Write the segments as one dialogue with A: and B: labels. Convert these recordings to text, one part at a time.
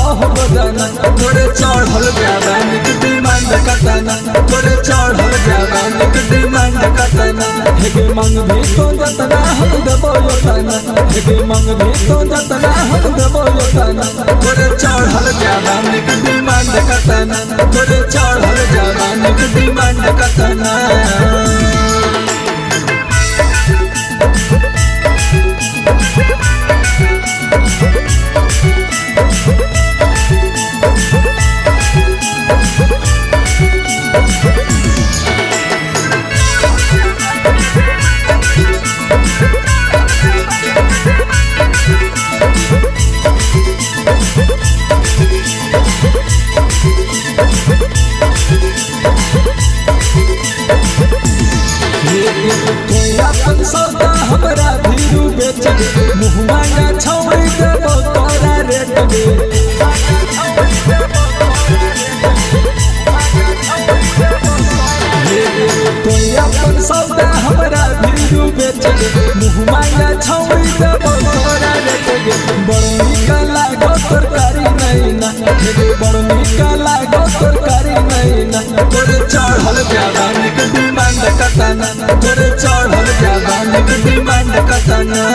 A: तोरे चढ़ल जवानी के डिमांड कतना तोरे चढ़ल जवानी के डिमांड कतना हेगे मंग भी तो जतना हम देबो योतना हेगे मंग भी तो जतना हम देबो योतना तोरे चढ़ल जवानी के डिमांड कतना तोरे चढ़ल जवानी के डिमांड कतना अपन सौदा हमरा धीरू बेच मुँह मांगा छौड़ी देबो तोरा रेट दे अपन सौदा हमरा धीरू बेच मुँह मांगा छौड़ी देबो तोरा रेट दे बड़ नीक लागो तरकारी नहीं ना बड़ नीक लागो तरकारी नहीं ना तोरे चढ़ल जवानी के डिमांड कतना तोरे चढ़ल जवानी के डिमांड कतना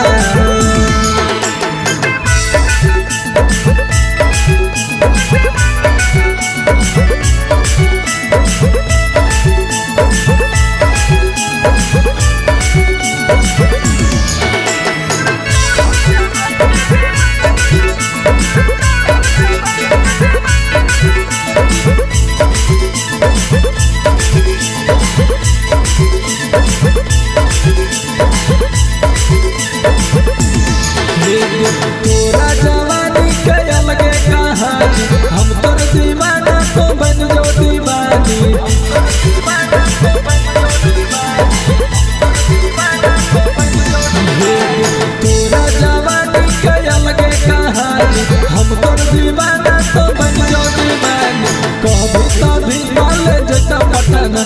A: तोरा जवानी के अलगे कहानी हम तोर दीवाना तो बन जो दीवानी तोरा जवानी के अलगे कहानी हम तोर दीवाना तो बन जो दीवानी कभी तभी माल जता पटना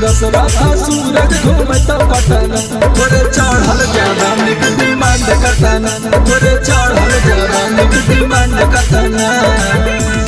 A: दशरथ सूरज घूमता पटना तोरे चढ़ल जवानी के डिमांड कतना तोरे चढ़ल जवानी के डिमांड कतना।